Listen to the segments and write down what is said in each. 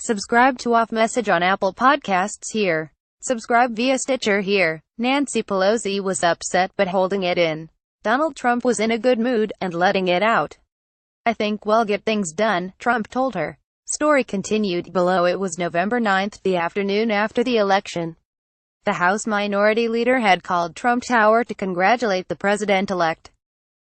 Subscribe to Off Message on Apple Podcasts here. Subscribe via Stitcher here. Nancy Pelosi was upset but holding it in. Donald Trump was in a good mood and letting it out. "I think we'll get things done," Trump told her. Story continued below. It was November 9th, the afternoon after the election. The House Minority Leader had called Trump Tower to congratulate the president-elect.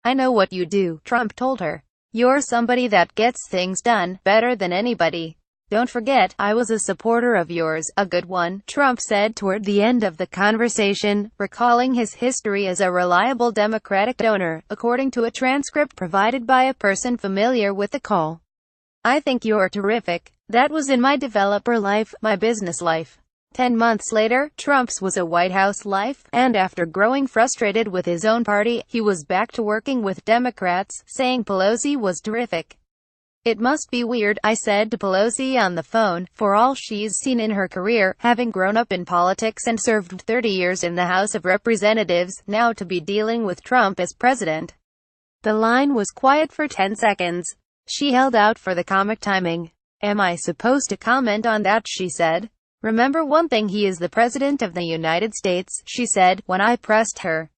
"I know what you do," Trump told her. "You're somebody that gets things done better than anybody. Don't forget, I was a supporter of yours, a good one," Trump said toward the end of the conversation, recalling his history as a reliable Democratic donor, according to a transcript provided by a person familiar with the call. "I think you're terrific. That was in my developer life, my business life." 10 months later, Trump's was a White House life, and after growing frustrated with his own party, he was back to working with Democrats, saying Pelosi was terrific. "It must be weird," I said to Pelosi on the phone, "for all she's seen in her career, having grown up in politics and served 30 years in the House of Representatives, now to be dealing with Trump as president." The line was quiet for 10 seconds. She held out for the comic timing. "Am I supposed to comment on that?" she said. "Remember one thing, he is the President of the United States," she said, when I pressed her.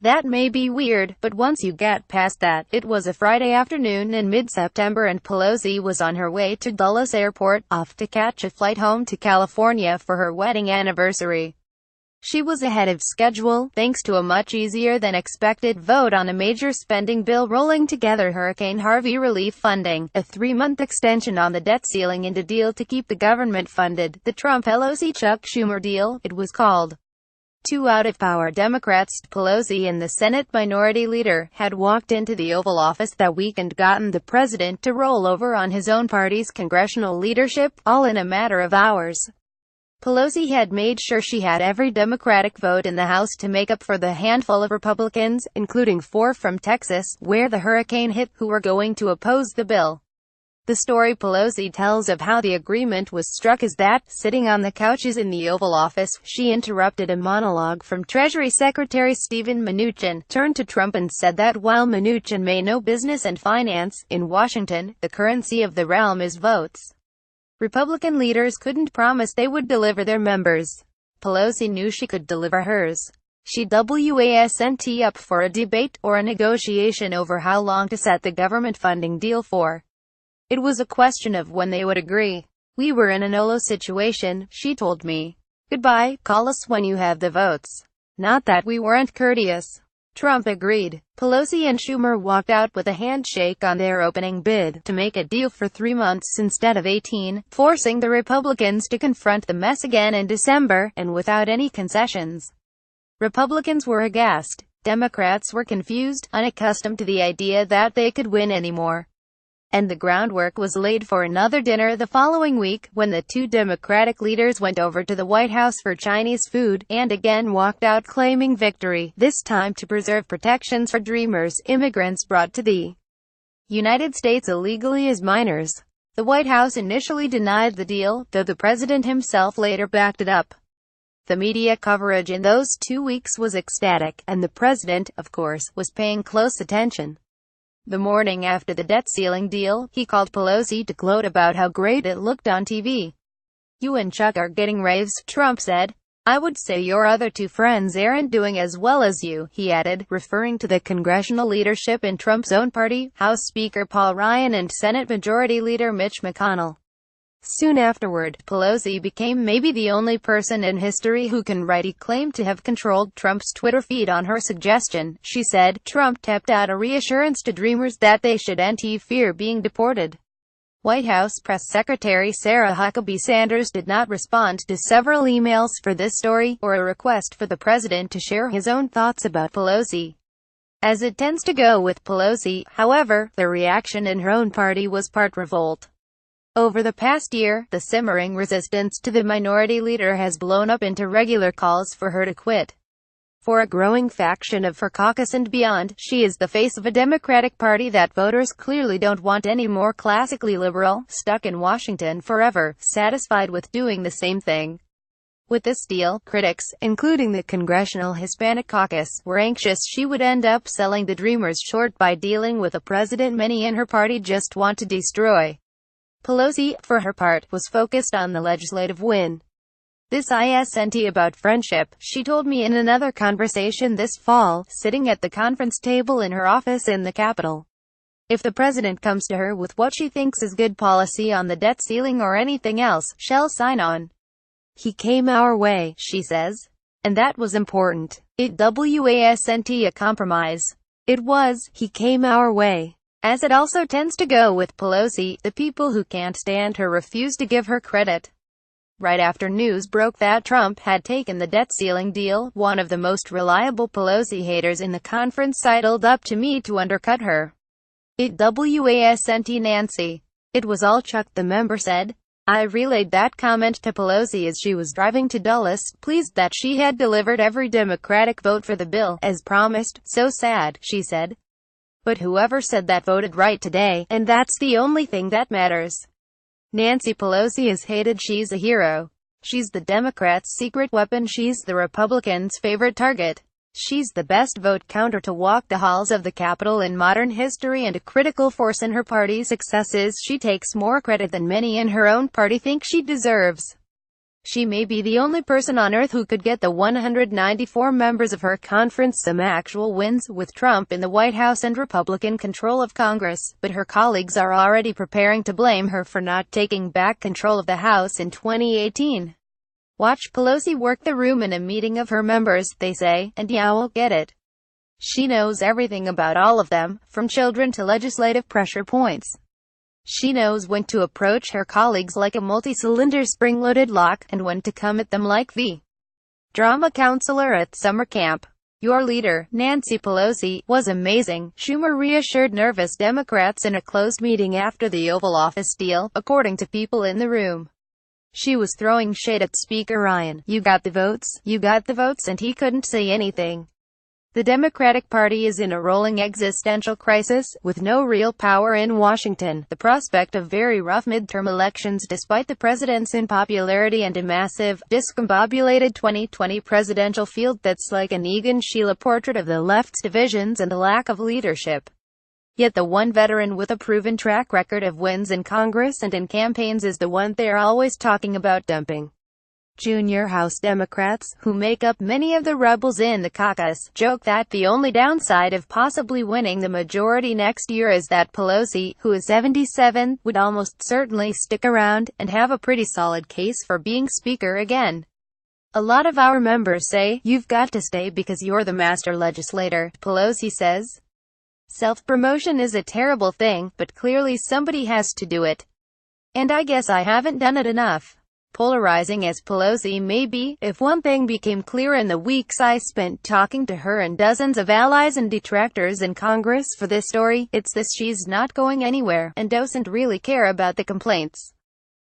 "That may be weird, but once you get past that." It was a Friday afternoon in mid-September and Pelosi was on her way to Dulles Airport, off to catch a flight home to California for her wedding anniversary. She was ahead of schedule, thanks to a much easier than expected vote on a major spending bill rolling together Hurricane Harvey relief funding, a 3-month extension on the debt ceiling, and a deal to keep the government funded, the Trump-Pelosi-Chuck Schumer deal, it was called. Two out-of-power Democrats, Pelosi and the Senate Minority Leader, had walked into the Oval Office that week and gotten the president to roll over on his own party's congressional leadership, all in a matter of hours. Pelosi had made sure she had every Democratic vote in the House to make up for the handful of Republicans, including 4 from Texas, where the hurricane hit, who were going to oppose the bill. The story Pelosi tells of how the agreement was struck is that, sitting on the couches in the Oval Office, she interrupted a monologue from Treasury Secretary Steven Mnuchin, turned to Trump and said that while Mnuchin may know business and finance, in Washington, the currency of the realm is votes. Republican leaders couldn't promise they would deliver their members. Pelosi knew she could deliver hers. She wasn't up for a debate, or a negotiation over how long to set the government funding deal for. It was a question of when they would agree. "We were in a no-lo situation," she told me. "Goodbye, call us when you have the votes." Not that we weren't courteous. Trump agreed. Pelosi and Schumer walked out with a handshake on their opening bid to make a deal for 3 months instead of 18, forcing the Republicans to confront the mess again in December, and without any concessions. Republicans were aghast. Democrats were confused, unaccustomed to the idea that they could win anymore. And the groundwork was laid for another dinner the following week, when the two Democratic leaders went over to the White House for Chinese food, and again walked out claiming victory, this time to preserve protections for Dreamers, immigrants brought to the United States illegally as minors. The White House initially denied the deal, though the president himself later backed it up. The media coverage in those 2 weeks was ecstatic, and the president, of course, was paying close attention. The morning after the debt ceiling deal, he called Pelosi to gloat about how great it looked on TV. "You and Chuck are getting raves," Trump said. "I would say your other 2 friends aren't doing as well as you," he added, referring to the congressional leadership in Trump's own party, House Speaker Paul Ryan and Senate Majority Leader Mitch McConnell. Soon afterward, Pelosi became maybe the only person in history who can rightly claim to have controlled Trump's Twitter feed on her suggestion. She said, Trump tapped out a reassurance to Dreamers that they shouldn't fear being deported. White House Press Secretary Sarah Huckabee Sanders did not respond to several emails for this story, or a request for the president to share his own thoughts about Pelosi. As it tends to go with Pelosi, however, the reaction in her own party was part revolt. Over the past year, the simmering resistance to the minority leader has blown up into regular calls for her to quit. For a growing faction of her caucus and beyond, she is the face of a Democratic Party that voters clearly don't want any more classically liberal, stuck in Washington forever, satisfied with doing the same thing. With this deal, critics, including the Congressional Hispanic Caucus, were anxious she would end up selling the Dreamers short by dealing with a president many in her party just want to destroy. Pelosi, for her part, was focused on the legislative win. "This isn't about friendship," she told me in another conversation this fall, sitting at the conference table in her office in the Capitol. "If the president comes to her with what she thinks is good policy on the debt ceiling or anything else, she'll sign on. He came our way," she says. "And that was important. It wasn't a compromise. It was, he came our way." As it also tends to go with Pelosi, the people who can't stand her refuse to give her credit. Right after news broke that Trump had taken the debt ceiling deal, one of the most reliable Pelosi haters in the conference sidled up to me to undercut her. "It wasn't Nancy. It was all Chuck," the member said. I relayed that comment to Pelosi as she was driving to Dulles, pleased that she had delivered every Democratic vote for the bill, as promised. "So sad," she said. "But whoever said that voted right today, and that's the only thing that matters." Nancy Pelosi is hated. She's a hero. She's the Democrats' secret weapon. She's the Republicans' favorite target. She's the best vote counter to walk the halls of the Capitol in modern history and a critical force in her party's successes. She takes more credit than many in her own party think she deserves. She may be the only person on earth who could get the 194 members of her conference some actual wins, with Trump in the White House and Republican control of Congress, but her colleagues are already preparing to blame her for not taking back control of the House in 2018. Watch Pelosi work the room in a meeting of her members, they say, and yeah, we'll get it. She knows everything about all of them, from children to legislative pressure points. She knows when to approach her colleagues like a multi-cylinder spring-loaded lock, and when to come at them like the drama counselor at summer camp. "Your leader, Nancy Pelosi, was amazing," Schumer reassured nervous Democrats in a closed meeting after the Oval Office deal, according to people in the room. She was throwing shade at Speaker Ryan. You got the votes, and he couldn't say anything." The Democratic Party is in a rolling existential crisis, with no real power in Washington, the prospect of very rough midterm elections despite the president's unpopularity, and a massive, discombobulated 2020 presidential field that's like an Egan-Schiele portrait of the left's divisions and lack of leadership. Yet the one veteran with a proven track record of wins in Congress and in campaigns is the one they're always talking about dumping. Junior House Democrats, who make up many of the rebels in the caucus, joke that the only downside of possibly winning the majority next year is that Pelosi, who is 77, would almost certainly stick around, and have a pretty solid case for being Speaker again. "A lot of our members say, you've got to stay because you're the master legislator," Pelosi says. "Self-promotion is a terrible thing, but clearly somebody has to do it. And I guess I haven't done it enough." Polarizing as Pelosi may be, if one thing became clear in the weeks I spent talking to her and dozens of allies and detractors in Congress for this story, it's this: she's not going anywhere, and doesn't really care about the complaints.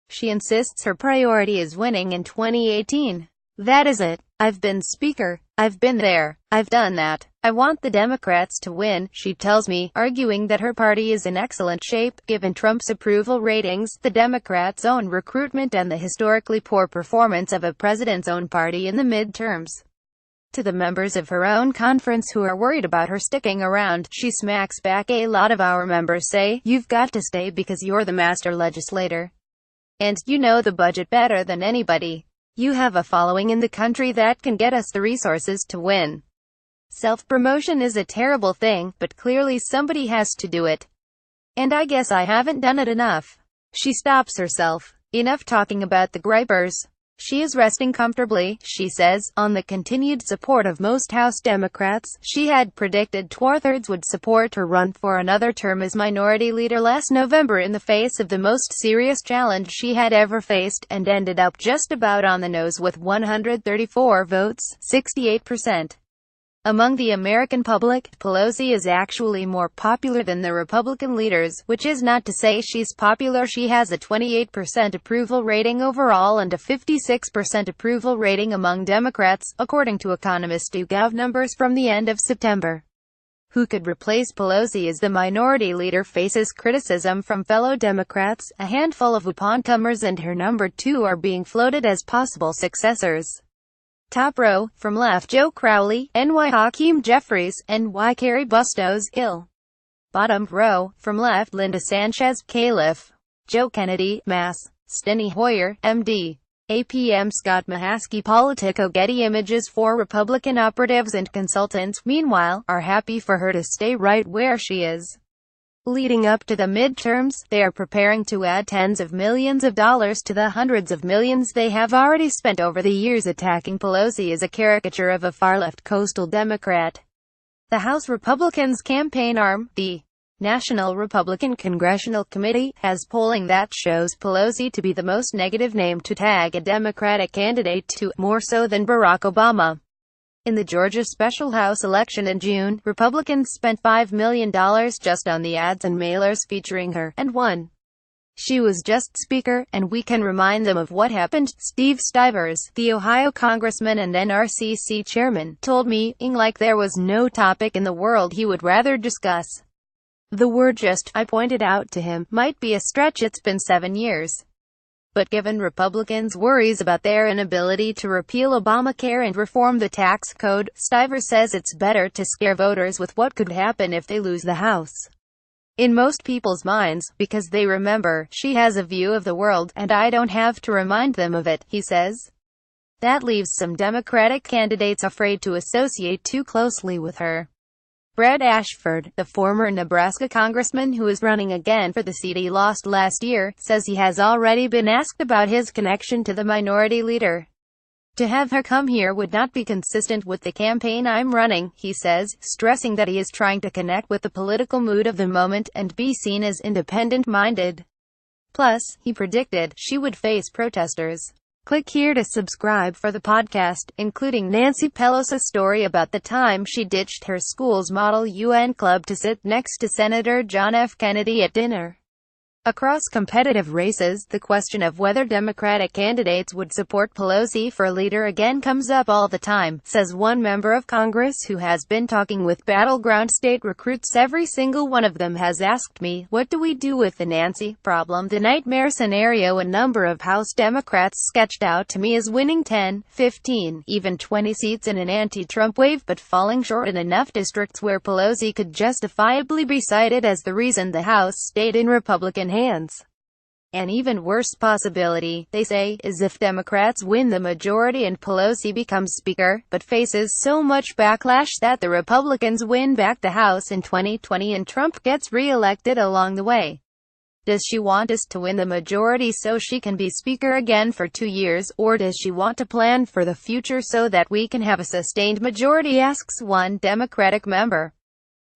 She insists her priority is winning in 2018. "That is it. I've been Speaker. I've been there. I've done that. I want the Democrats to win," she tells me, arguing that her party is in excellent shape, given Trump's approval ratings, the Democrats' own recruitment, and the historically poor performance of a president's own party in the midterms. To the members of her own conference who are worried about her sticking around, she smacks back, "A lot of our members say, you've got to stay because you're the master legislator. And you know the budget better than anybody. You have a following in the country that can get us the resources to win. Self-promotion is a terrible thing, but clearly somebody has to do it. And I guess I haven't done it enough." She stops herself. Enough talking about the gripers. She is resting comfortably, she says, on the continued support of most House Democrats. She had predicted two-thirds would support her run for another term as minority leader last November in the face of the most serious challenge she had ever faced, and ended up just about on the nose with 134 votes, 68%. Among the American public, Pelosi is actually more popular than the Republican leaders, which is not to say she's popular. She has a 28% approval rating overall and a 56% approval rating among Democrats, according to Economist.gov numbers from the end of September. Who could replace Pelosi as the minority leader faces criticism from fellow Democrats. A handful of up-and-comers and her number two are being floated as possible successors. Top row, from left Joe Crowley, NY Hakeem Jeffries, NY Carrie Bustos, Hill. Bottom row, from left Linda Sanchez, Califf. Joe Kennedy, Mass. Steny Hoyer, MD. APM Scott Mahaski Politico Getty Images. 4 Republican operatives and consultants, meanwhile, are happy for her to stay right where she is. Leading up to the midterms, they are preparing to add tens of millions of dollars to the hundreds of millions they have already spent over the years attacking Pelosi as a caricature of a far-left coastal Democrat. The House Republicans' campaign arm, the National Republican Congressional Committee, has polling that shows Pelosi to be the most negative name to tag a Democratic candidate to, more so than Barack Obama. In the Georgia special House election in June, Republicans spent $5 million just on the ads and mailers featuring her, and won. She was just speaker, and we can remind them of what happened. Steve Stivers, the Ohio congressman and NRCC chairman, told me, like there was no topic in the world he would rather discuss. The word just, I pointed out to him, might be a stretch. It's been 7 years. But given Republicans' worries about their inability to repeal Obamacare and reform the tax code, Stivers says it's better to scare voters with what could happen if they lose the House. In most people's minds, because they remember, she has a view of the world, and I don't have to remind them of it, he says. That leaves some Democratic candidates afraid to associate too closely with her. Brad Ashford, the former Nebraska congressman who is running again for the seat he lost last year, says he has already been asked about his connection to the minority leader. To have her come here would not be consistent with the campaign I'm running, he says, stressing that he is trying to connect with the political mood of the moment and be seen as independent-minded. Plus, he predicted, she would face protesters. Click here to subscribe for the podcast, including Nancy Pelosi's story about the time she ditched her school's Model UN club to sit next to Senator John F. Kennedy at dinner. Across competitive races, the question of whether Democratic candidates would support Pelosi for leader again comes up all the time, says one member of Congress who has been talking with battleground state recruits. Every single one of them has asked me, what do we do with the Nancy problem? The nightmare scenario a number of House Democrats sketched out to me is winning 10, 15, even 20 seats in an anti-Trump wave but falling short in enough districts where Pelosi could justifiably be cited as the reason the House stayed in Republican hands. An even worse possibility, they say, is if Democrats win the majority and Pelosi becomes Speaker, but faces so much backlash that the Republicans win back the House in 2020 and Trump gets re-elected along the way. Does she want us to win the majority so she can be Speaker again for 2 years, or does she want to plan for the future so that we can have a sustained majority, asks one Democratic member.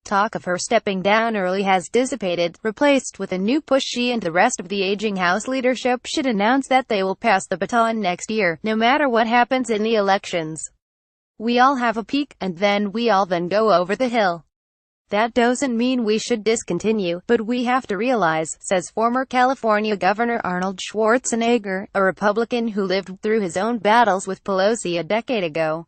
Talk of her stepping down early has dissipated, replaced with a new push. She and the rest of the aging House leadership should announce that they will pass the baton next year, no matter what happens in the elections. We all have a peak, and then we all then go over the hill. That doesn't mean we should discontinue, but we have to realize, says former California Governor Arnold Schwarzenegger, a Republican who lived through his own battles with Pelosi a decade ago.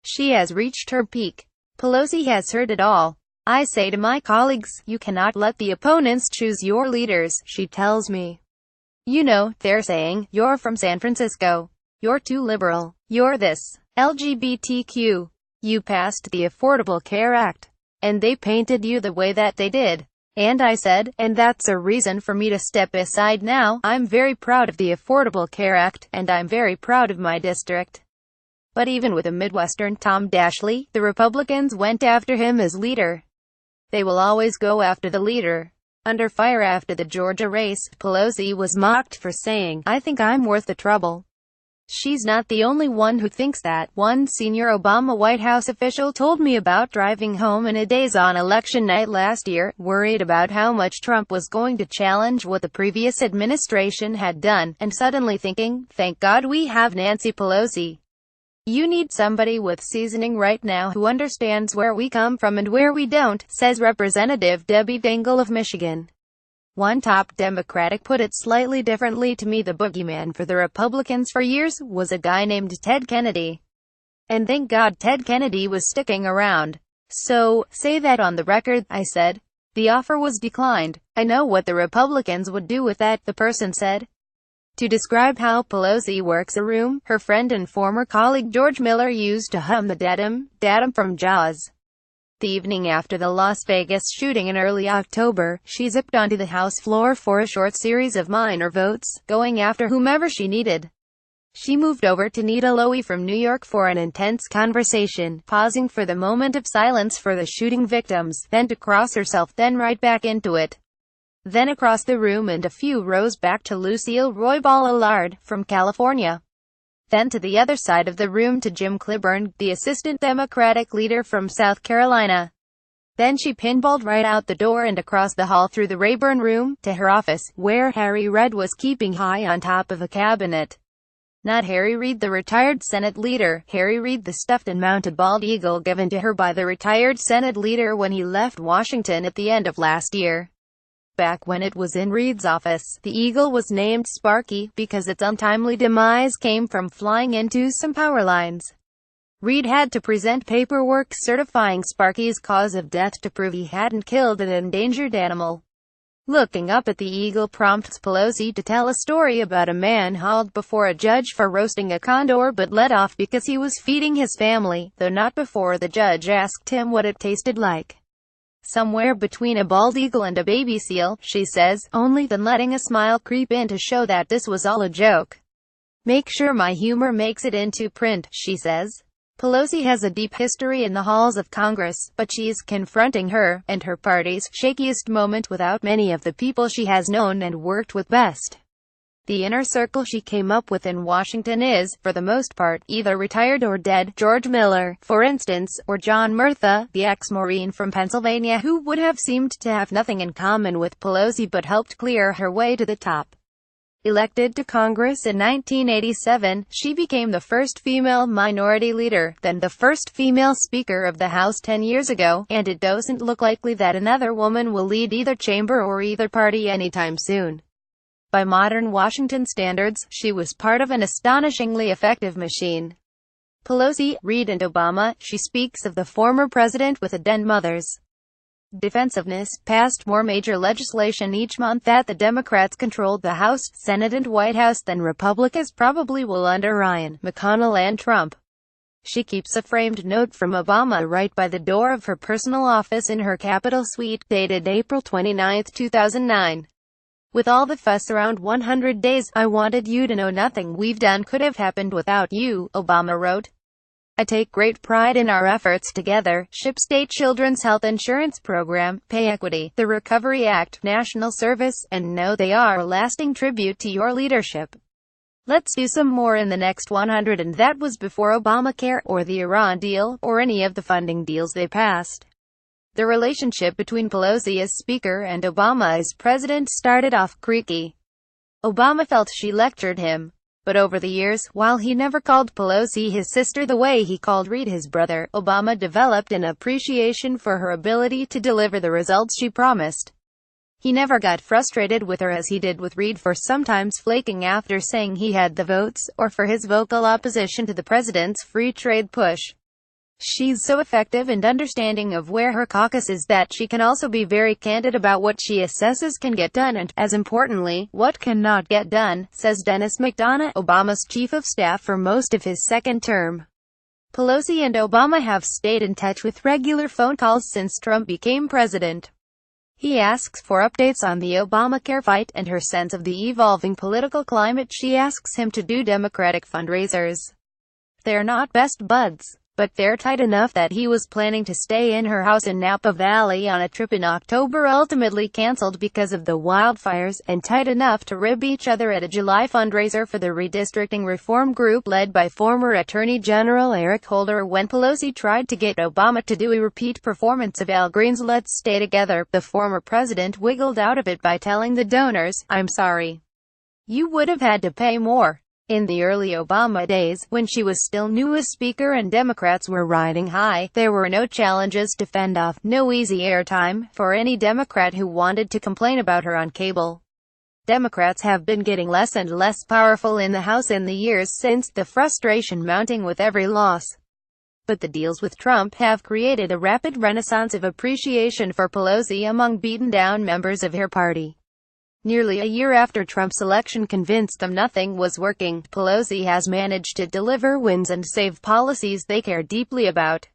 She has reached her peak. Pelosi has heard it all. I say to my colleagues, you cannot let the opponents choose your leaders, she tells me. You know, they're saying, you're from San Francisco. You're too liberal. You're this. LGBTQ. You passed the Affordable Care Act. And they painted you the way that they did. And I said, and that's a reason for me to step aside now. I'm very proud of the Affordable Care Act, and I'm very proud of my district. But even with a Midwestern Tom Dashley, the Republicans went after him as leader. They will always go after the leader. Under fire after the Georgia race, Pelosi was mocked for saying, I think I'm worth the trouble. She's not the only one who thinks that. One senior Obama White House official told me about driving home in a daze on election night last year, worried about how much Trump was going to challenge what the previous administration had done, and suddenly thinking, thank God we have Nancy Pelosi. You need somebody with seasoning right now who understands where we come from and where we don't, says Representative Debbie Dingell of Michigan. One top Democratic put it slightly differently to me. The boogeyman for the Republicans for years was a guy named Ted Kennedy. And thank God Ted Kennedy was sticking around. So, say that on the record, I said. The offer was declined. I know what the Republicans would do with that, the person said. To describe how Pelosi works a room, her friend and former colleague George Miller used to hum the datum from Jaws. The evening after the Las Vegas shooting in early October, she zipped onto the House floor for a short series of minor votes, going after whomever she needed. She moved over to Nita Lowey from New York for an intense conversation, pausing for the moment of silence for the shooting victims, then to cross herself, then right back into it. Then across the room and a few rows back to Lucille Roybal Allard, from California. Then to the other side of the room to Jim Clyburn, the assistant Democratic leader from South Carolina. Then she pinballed right out the door and across the hall through the Rayburn Room, to her office, where Harry Reid was keeping high on top of a cabinet. Not Harry Reid the retired Senate leader, Harry Reid the stuffed and mounted bald eagle given to her by the retired Senate leader when he left Washington at the end of last year. Back when it was in Reid's office, the eagle was named Sparky, because its untimely demise came from flying into some power lines. Reid had to present paperwork certifying Sparky's cause of death to prove he hadn't killed an endangered animal. Looking up at the eagle prompts Pelosi to tell a story about a man hauled before a judge for roasting a condor but let off because he was feeding his family, though not before the judge asked him what it tasted like. Somewhere between a bald eagle and a baby seal, she says, only then letting a smile creep in to show that this was all a joke. Make sure my humor makes it into print, she says. Pelosi has a deep history in the halls of Congress, but she's confronting her, and her party's, shakiest moment without many of the people she has known and worked with best. The inner circle she came up with in Washington is, for the most part, either retired or dead. George Miller, for instance, or John Murtha, the ex-Marine from Pennsylvania who would have seemed to have nothing in common with Pelosi but helped clear her way to the top. Elected to Congress in 1987, she became the first female minority leader, then the first female Speaker of the House 10 years ago, and it doesn't look likely that another woman will lead either chamber or either party anytime soon. By modern Washington standards, she was part of an astonishingly effective machine. Pelosi, Reid and Obama, she speaks of the former president with a den mother's defensiveness, passed more major legislation each month that the Democrats controlled the House, Senate and White House than Republicans probably will under Ryan, McConnell and Trump. She keeps a framed note from Obama right by the door of her personal office in her Capitol suite, dated April 29, 2009. With all the fuss around 100 days, I wanted you to know nothing we've done could have happened without you, Obama wrote. I take great pride in our efforts together, SHIP State Children's Health Insurance Program, Pay Equity, the Recovery Act, National Service, and know they are a lasting tribute to your leadership. Let's do some more in the next 100, and that was before Obamacare, or the Iran deal, or any of the funding deals they passed. The relationship between Pelosi as Speaker and Obama as President started off creaky. Obama felt she lectured him. But over the years, while he never called Pelosi his sister the way he called Reid his brother, Obama developed an appreciation for her ability to deliver the results she promised. He never got frustrated with her as he did with Reid for sometimes flaking after saying he had the votes, or for his vocal opposition to the president's free trade push. She's so effective and understanding of where her caucus is that she can also be very candid about what she assesses can get done and, as importantly, what cannot get done, says Dennis McDonough, Obama's chief of staff for most of his second term. Pelosi and Obama have stayed in touch with regular phone calls since Trump became president. He asks for updates on the Obamacare fight and her sense of the evolving political climate. She asks him to do Democratic fundraisers. They're not best buds, but they're tight enough that he was planning to stay in her house in Napa Valley on a trip in October ultimately canceled because of the wildfires, and tight enough to rib each other at a July fundraiser for the redistricting reform group led by former Attorney General Eric Holder. When Pelosi tried to get Obama to do a repeat performance of Al Green's Let's Stay Together, the former president wiggled out of it by telling the donors, "I'm sorry. You would have had to pay more." In the early Obama days, when she was still new as Speaker and Democrats were riding high, there were no challenges to fend off, no easy airtime, for any Democrat who wanted to complain about her on cable. Democrats have been getting less and less powerful in the House in the years since, the frustration mounting with every loss. But the deals with Trump have created a rapid renaissance of appreciation for Pelosi among beaten-down members of her party. Nearly a year after Trump's election convinced them nothing was working, Pelosi has managed to deliver wins and save policies they care deeply about.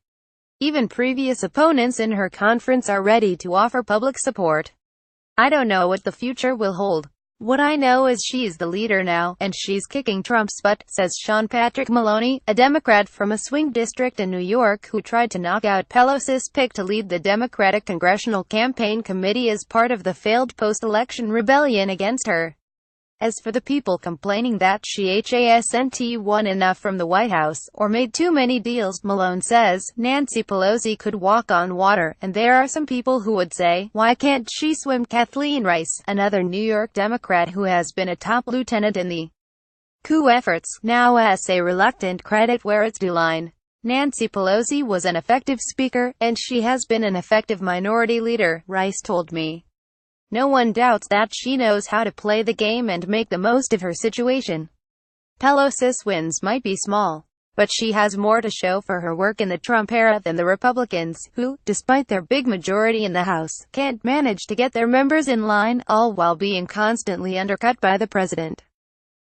Even previous opponents in her conference are ready to offer public support. I don't know what the future will hold. What I know is she's the leader now, and she's kicking Trump's butt, says Sean Patrick Maloney, a Democrat from a swing district in New York who tried to knock out Pelosi's pick to lead the Democratic Congressional Campaign Committee as part of the failed post-election rebellion against her. As for the people complaining that she hasn't won enough from the White House, or made too many deals, Malone says, Nancy Pelosi could walk on water, and there are some people who would say, why can't she swim? Kathleen Rice, another New York Democrat who has been a top lieutenant in the coup efforts, now has a reluctant credit where it's due line. Nancy Pelosi was an effective speaker, and she has been an effective minority leader, Rice told me. No one doubts that she knows how to play the game and make the most of her situation. Pelosi's wins might be small, but she has more to show for her work in the Trump era than the Republicans, who, despite their big majority in the House, can't manage to get their members in line, all while being constantly undercut by the president.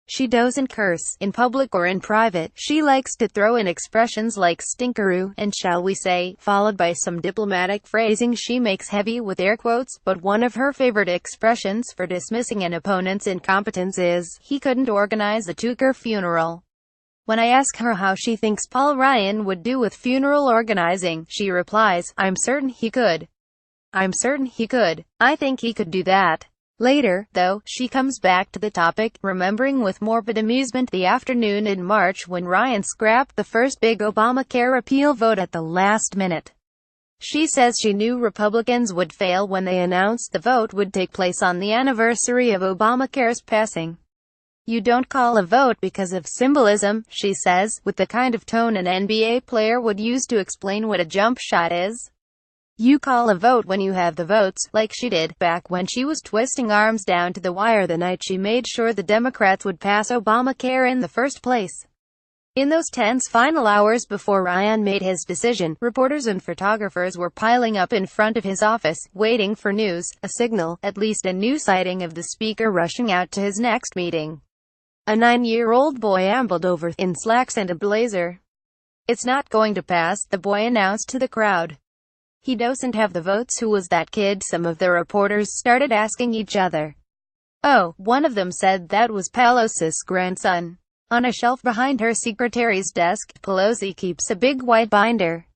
She doesn't curse, in public or in private. She likes to throw in expressions like stinkeroo, and shall we say, followed by some diplomatic phrasing she makes heavy with air quotes, but one of her favorite expressions for dismissing an opponent's incompetence is, he couldn't organize a Tucker funeral. When I ask her how she thinks Paul Ryan would do with funeral organizing, she replies, I'm certain he could. I'm certain he could. I think he could do that. Later, though, she comes back to the topic, remembering with morbid amusement the afternoon in March when Ryan scrapped the first big Obamacare repeal vote at the last minute. She says she knew Republicans would fail when they announced the vote would take place on the anniversary of Obamacare's passing. You don't call a vote because of symbolism, she says, with the kind of tone an NBA player would use to explain what a jump shot is. You call a vote when you have the votes, like she did, back when she was twisting arms down to the wire the night she made sure the Democrats would pass Obamacare in the first place. In those tense final hours before Ryan made his decision, reporters and photographers were piling up in front of his office, waiting for news, a signal, at least a new sighting of the speaker rushing out to his next meeting. A 9-year-old boy ambled over, in slacks and a blazer. It's not going to pass, the boy announced to the crowd. He doesn't have the votes. Who was that kid? Some of the reporters started asking each other. Oh, one of them said that was Pelosi's grandson. On a shelf behind her secretary's desk, Pelosi keeps a big white binder.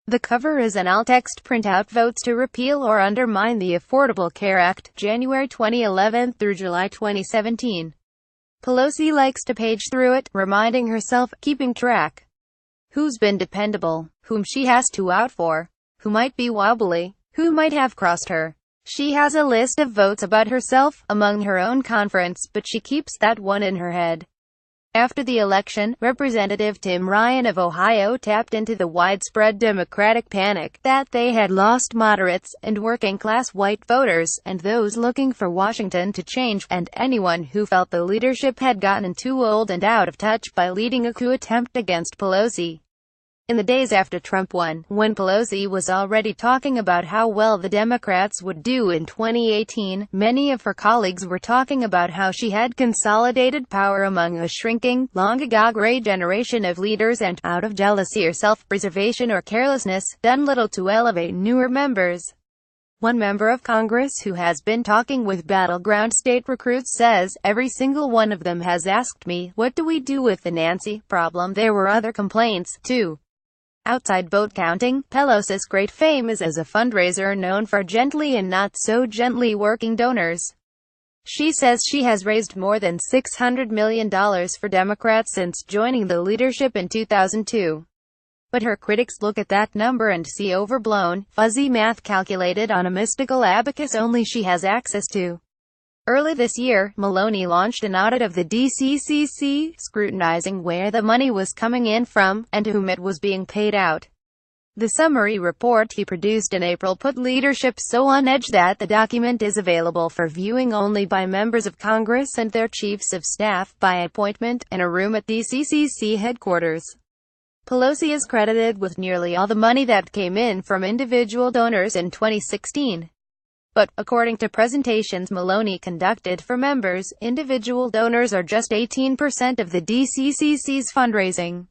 The cover is an all-text printout: votes to repeal or undermine the Affordable Care Act, January 2011 through July 2017. Pelosi likes to page through it, reminding herself, keeping track. Who's been dependable, whom she has to out for, who might be wobbly, who might have crossed her. She has a list of votes about herself, among her own conference, but she keeps that one in her head. After the election, Representative Tim Ryan of Ohio tapped into the widespread Democratic panic that they had lost moderates, and working-class white voters, and those looking for Washington to change, and anyone who felt the leadership had gotten too old and out of touch by leading a coup attempt against Pelosi. In the days after Trump won, when Pelosi was already talking about how well the Democrats would do in 2018, many of her colleagues were talking about how she had consolidated power among a shrinking, long-ago gray generation of leaders and, out of jealousy or self-preservation or carelessness, done little to elevate newer members. One member of Congress who has been talking with battleground state recruits says, every single one of them has asked me, what do we do with the Nancy problem? There were other complaints, too. Outside vote counting, Pelosi's great fame is as a fundraiser known for gently and not so gently working donors. She says she has raised more than $600 million for Democrats since joining the leadership in 2002. But her critics look at that number and see overblown, fuzzy math calculated on a mystical abacus only she has access to. Early this year, Maloney launched an audit of the DCCC, scrutinizing where the money was coming in from, and to whom it was being paid out. The summary report he produced in April put leadership so on edge that the document is available for viewing only by members of Congress and their chiefs of staff, by appointment, in a room at DCCC headquarters. Pelosi is credited with nearly all the money that came in from individual donors in 2016. But, according to presentations Maloney conducted for members, individual donors are just 18% of the DCCC's fundraising.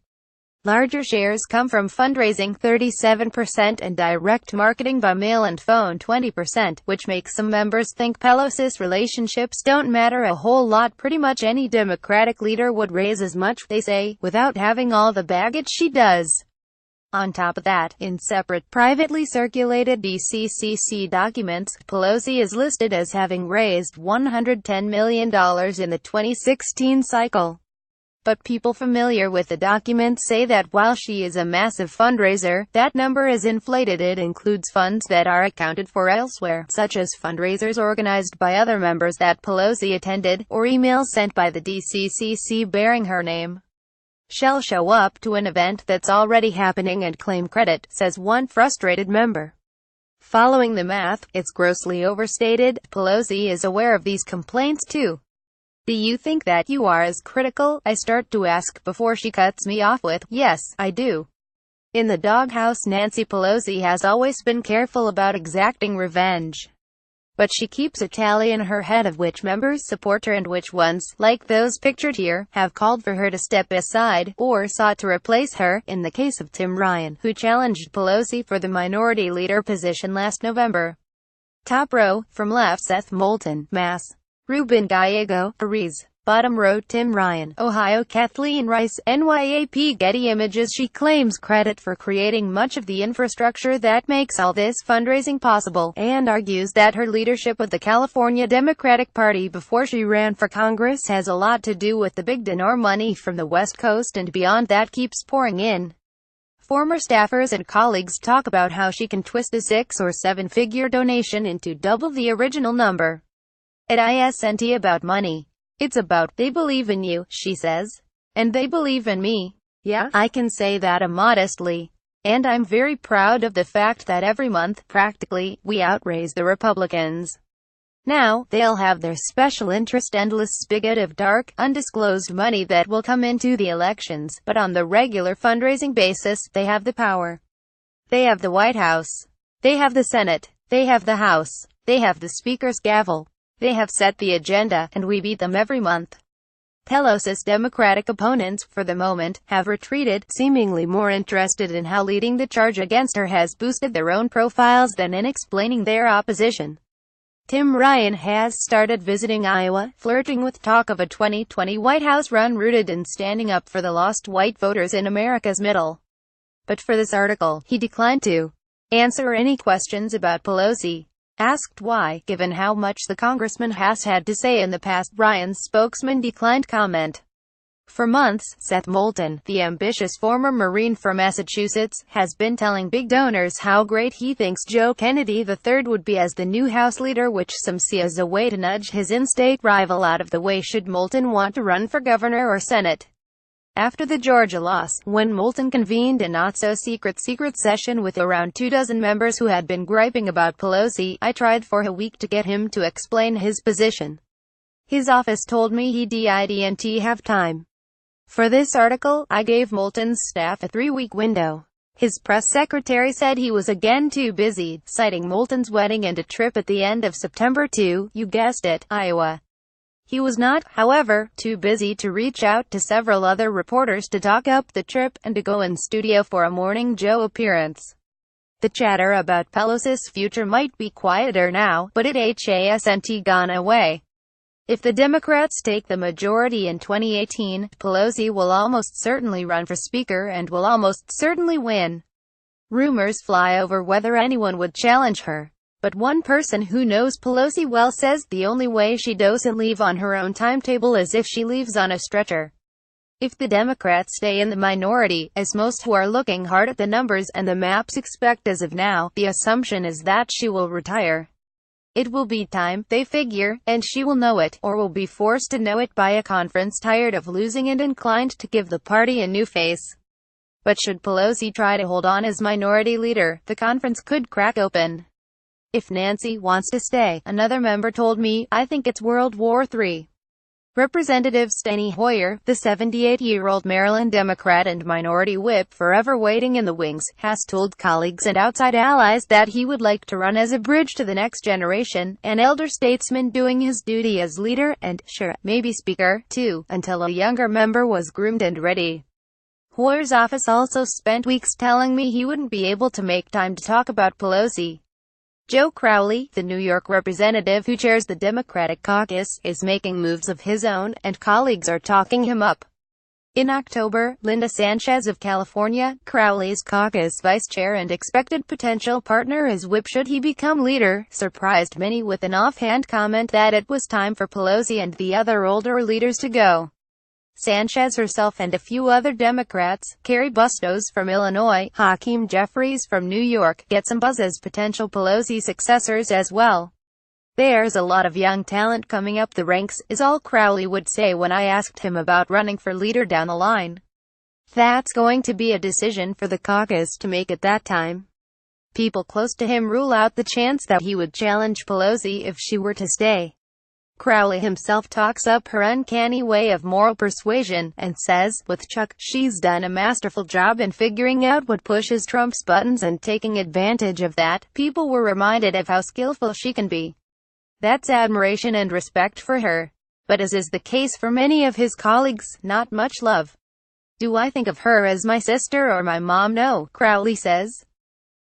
Larger shares come from fundraising 37% and direct marketing by mail and phone 20%, which makes some members think Pelosi's relationships don't matter a whole lot. Pretty much any Democratic leader would raise as much, they say, without having all the baggage she does. On top of that, in separate, privately circulated DCCC documents, Pelosi is listed as having raised $110 million in the 2016 cycle. But people familiar with the documents say that while she is a massive fundraiser, that number is inflated. It includes funds that are accounted for elsewhere, such as fundraisers organized by other members that Pelosi attended, or emails sent by the DCCC bearing her name. She'll show up to an event that's already happening and claim credit, says one frustrated member. Following the math, it's grossly overstated. Pelosi is aware of these complaints too. Do you think that you are as critical? I start to ask before she cuts me off with, yes, I do. In the doghouse, Nancy Pelosi has always been careful about exacting revenge. But she keeps a tally in her head of which members support her and which ones, like those pictured here, have called for her to step aside, or sought to replace her, in the case of Tim Ryan, who challenged Pelosi for the minority leader position last November. Top row, from left Seth Moulton, Mass. Ruben Gallego, Aries. Bottom row Tim Ryan, Ohio. Kathleen Rice, NYAP. Getty Images. She claims credit for creating much of the infrastructure that makes all this fundraising possible, and argues that her leadership of the California Democratic Party before she ran for Congress has a lot to do with the big donor money from the West Coast and beyond that keeps pouring in. Former staffers and colleagues talk about how she can twist a 6- or 7-figure donation into double the original number. It isn't about money. It's about, they believe in you, she says. And they believe in me. Yeah, I can say that immodestly. And I'm very proud of the fact that every month, practically, we outraise the Republicans. Now, they'll have their special interest endless spigot of dark, undisclosed money that will come into the elections, but on the regular fundraising basis, they have the power. They have the White House. They have the Senate. They have the House. They have the Speaker's gavel. They have set the agenda, and we beat them every month. Pelosi's Democratic opponents, for the moment, have retreated, seemingly more interested in how leading the charge against her has boosted their own profiles than in explaining their opposition. Tim Ryan has started visiting Iowa, flirting with talk of a 2020 White House run rooted in standing up for the lost white voters in America's middle. But for this article, he declined to answer any questions about Pelosi. Asked why, given how much the congressman has had to say in the past, Ryan's spokesman declined comment. For months, Seth Moulton, the ambitious former Marine from Massachusetts, has been telling big donors how great he thinks Joe Kennedy III would be as the new House leader, which some see as a way to nudge his in-state rival out of the way should Moulton want to run for governor or Senate. After the Georgia loss, when Moulton convened a not-so-secret session with around 24 members who had been griping about Pelosi, I tried for a week to get him to explain his position. His office told me he didn't have time. For this article, I gave Moulton's staff a 3-week window. His press secretary said he was again too busy, citing Moulton's wedding and a trip at the end of September to, you guessed it, Iowa. He was not, however, too busy to reach out to several other reporters to talk up the trip, and to go in studio for a Morning Joe appearance. The chatter about Pelosi's future might be quieter now, but it hasn't gone away. If the Democrats take the majority in 2018, Pelosi will almost certainly run for Speaker and will almost certainly win. Rumors fly over whether anyone would challenge her. But one person who knows Pelosi well says the only way she doesn't leave on her own timetable is if she leaves on a stretcher. If the Democrats stay in the minority, as most who are looking hard at the numbers and the maps expect as of now, the assumption is that she will retire. It will be time, they figure, and she will know it, or will be forced to know it by a conference tired of losing and inclined to give the party a new face. But should Pelosi try to hold on as minority leader, the conference could crack open. If Nancy wants to stay, another member told me, I think it's World War III. Representative Steny Hoyer, the 78-year-old Maryland Democrat and minority whip forever waiting in the wings, has told colleagues and outside allies that he would like to run as a bridge to the next generation, an elder statesman doing his duty as leader, and, sure, maybe speaker, too, until a younger member was groomed and ready. Hoyer's office also spent weeks telling me he wouldn't be able to make time to talk about Pelosi. Joe Crowley, the New York representative who chairs the Democratic caucus, is making moves of his own, and colleagues are talking him up. In October, Linda Sanchez of California, Crowley's caucus vice chair and expected potential partner as whip should he become leader, surprised many with an offhand comment that it was time for Pelosi and the other older leaders to go. Sanchez herself and a few other Democrats, Carrie Bustos from Illinois, Hakeem Jeffries from New York, get some buzz as potential Pelosi successors as well. "There's a lot of young talent coming up the ranks," is all Crowley would say when I asked him about running for leader down the line. "That's going to be a decision for the caucus to make at that time. People close to him rule out the chance that he would challenge Pelosi if she were to stay." Crowley himself talks up her uncanny way of moral persuasion, and says, with Chuck, she's done a masterful job in figuring out what pushes Trump's buttons and taking advantage of that. People were reminded of how skillful she can be. That's admiration and respect for her. But as is the case for many of his colleagues, not much love. "Do I think of her as my sister or my mom? No," Crowley says,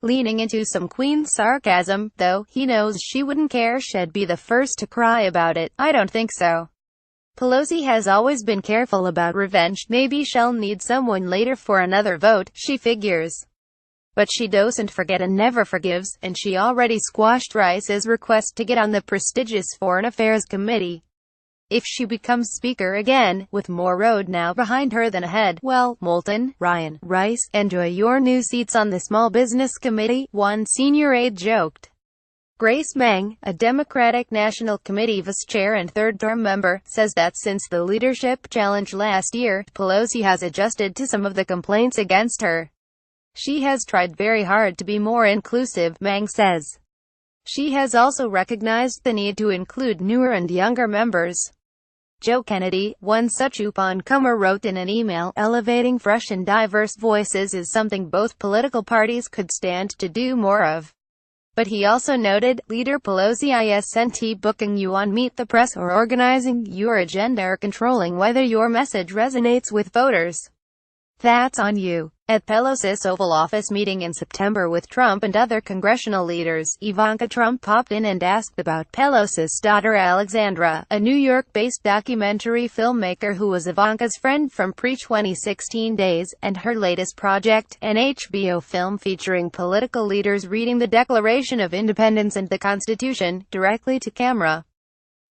leaning into some Queen sarcasm, though he knows she wouldn't care. She'd be the first to cry about it. "I don't think so. Pelosi has always been careful about revenge. Maybe she'll need someone later for another vote, she figures. But she doesn't forget and never forgives, and she already squashed Rice's request to get on the prestigious Foreign Affairs Committee. If she becomes Speaker again, with more road now behind her than ahead, well, Moulton, Ryan, Rice, enjoy your new seats on the Small Business Committee," one senior aide joked. Grace Meng, a Democratic National Committee vice-chair and third-term member, says that since the leadership challenge last year, Pelosi has adjusted to some of the complaints against her. "She has tried very hard to be more inclusive," Meng says. She has also recognized the need to include newer and younger members. Joe Kennedy, one such up-and-comer, wrote in an email, "Elevating fresh and diverse voices is something both political parties could stand to do more of." But he also noted, "Leader Pelosi isn't booking you on Meet the Press or organizing your agenda or controlling whether your message resonates with voters. That's on you." At Pelosi's Oval Office meeting in September with Trump and other congressional leaders, Ivanka Trump popped in and asked about Pelosi's daughter Alexandra, a New York-based documentary filmmaker who was Ivanka's friend from pre-2016 days, and her latest project, an HBO film featuring political leaders reading the Declaration of Independence and the Constitution, directly to camera.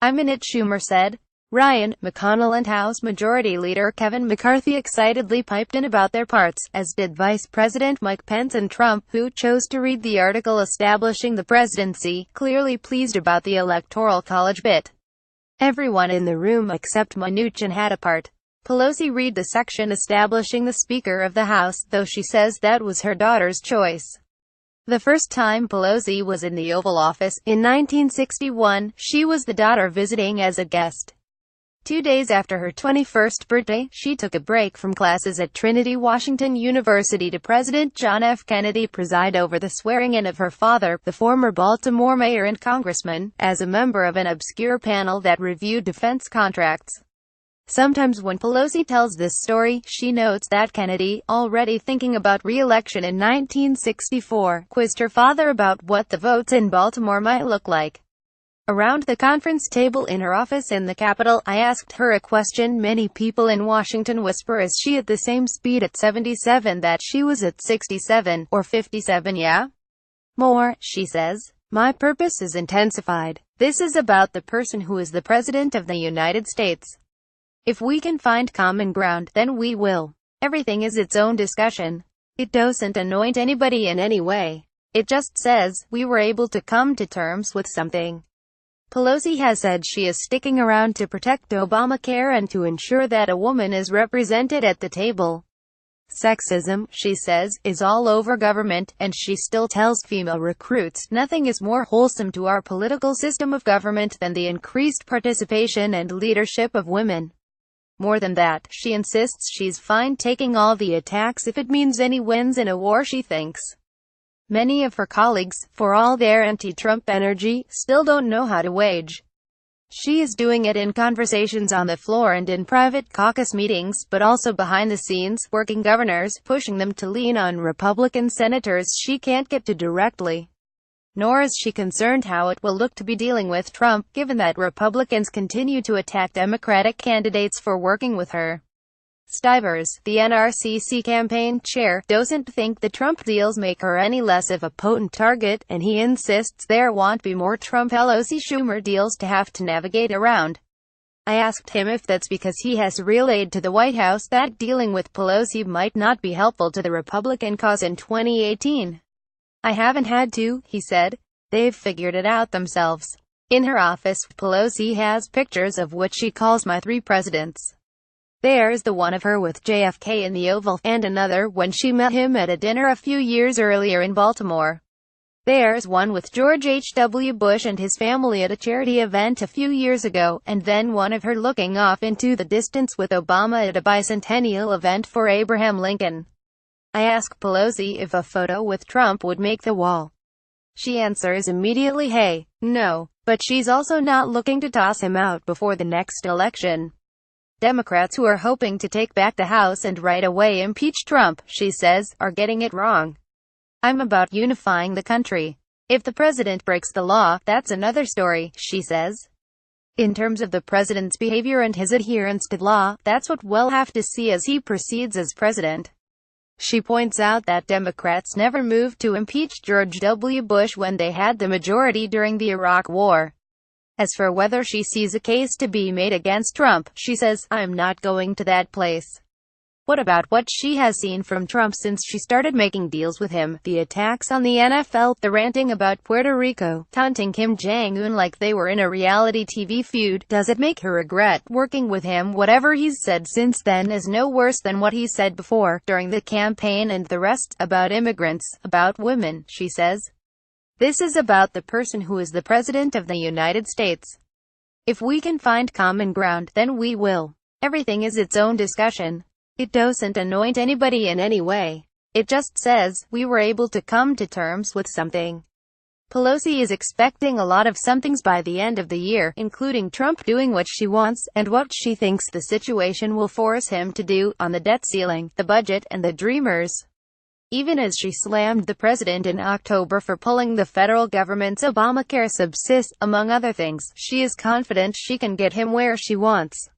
"I'm in it," Schumer said. Ryan, McConnell and House Majority Leader Kevin McCarthy excitedly piped in about their parts, as did Vice President Mike Pence and Trump, who chose to read the article establishing the presidency, clearly pleased about the Electoral College bit. Everyone in the room except Mnuchin had a part. Pelosi read the section establishing the Speaker of the House, though she says that was her daughter's choice. The first time Pelosi was in the Oval Office, in 1961, she was the daughter visiting as a guest. 2 days after her 21st birthday, she took a break from classes at Trinity Washington University to President John F. Kennedy preside over the swearing-in of her father, the former Baltimore mayor and congressman, as a member of an obscure panel that reviewed defense contracts. Sometimes when Pelosi tells this story, she notes that Kennedy, already thinking about re-election in 1964, quizzed her father about what the votes in Baltimore might look like. Around the conference table in her office in the Capitol, I asked her a question many people in Washington whisper: is she at the same speed at 77 that she was at 67, or 57? Yeah? More, she says. My purpose is intensified. This is about the person who is the President of the United States. If we can find common ground, then we will. Everything is its own discussion. It doesn't anoint anybody in any way. It just says, we were able to come to terms with something. Pelosi has said she is sticking around to protect Obamacare and to ensure that a woman is represented at the table. Sexism, she says, is all over government, and she still tells female recruits, nothing is more wholesome to our political system of government than the increased participation and leadership of women. More than that, she insists she's fine taking all the attacks if it means any wins in a war she thinks. Many of her colleagues, for all their anti-Trump energy, still don't know how to wage She is doing it in conversations on the floor and in private caucus meetings, but also behind the scenes, working governors, pushing them to lean on Republican senators she can't get to directly. Nor is she concerned how it will look to be dealing with Trump, given that Republicans continue to attack Democratic candidates for working with her. Stivers, the NRCC campaign chair, doesn't think the Trump deals make her any less of a potent target, and he insists there won't be more Trump-Pelosi-Schumer deals to have to navigate around. I asked him if that's because he has relayed to the White House that dealing with Pelosi might not be helpful to the Republican cause in 2018. I haven't had to, he said. They've figured it out themselves. In her office, Pelosi has pictures of what she calls my three presidents. There's the one of her with JFK in the Oval, and another when she met him at a dinner a few years earlier in Baltimore. There's one with George H.W. Bush and his family at a charity event a few years ago, and then one of her looking off into the distance with Obama at a bicentennial event for Abraham Lincoln. I ask Pelosi if a photo with Trump would make the wall. She answers immediately, hey, no, but she's also not looking to toss him out before the next election. Democrats who are hoping to take back the House and right away impeach Trump, she says, are getting it wrong. I'm about unifying the country. If the president breaks the law, that's another story, she says. In terms of the president's behavior and his adherence to law, that's what we'll have to see as he proceeds as president. She points out that Democrats never moved to impeach George W. Bush when they had the majority during the Iraq War. As for whether she sees a case to be made against Trump, she says, I'm not going to that place. What about what she has seen from Trump since she started making deals with him? The attacks on the NFL, the ranting about Puerto Rico, taunting Kim Jong-un like they were in a reality TV feud. Does it make her regret working with him? Whatever he's said since then is no worse than what he said before, during the campaign and the rest, about immigrants, about women, she says. This is about the person who is the President of the United States. If we can find common ground, then we will. Everything is its own discussion. It doesn't anoint anybody in any way. It just says, we were able to come to terms with something. Pelosi is expecting a lot of somethings by the end of the year, including Trump doing what she wants, and what she thinks the situation will force him to do, on the debt ceiling, the budget, and the Dreamers. Even as she slammed the president in October for pulling the federal government's Obamacare subsidy, among other things, she is confident she can get him where she wants.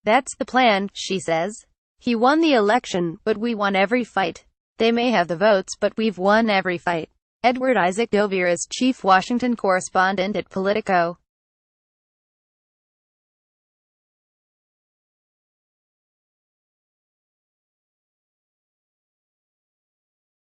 That's the plan, she says. He won the election, but we won every fight. They may have the votes, but we've won every fight. Edward Isaac Dovere is chief Washington correspondent at Politico.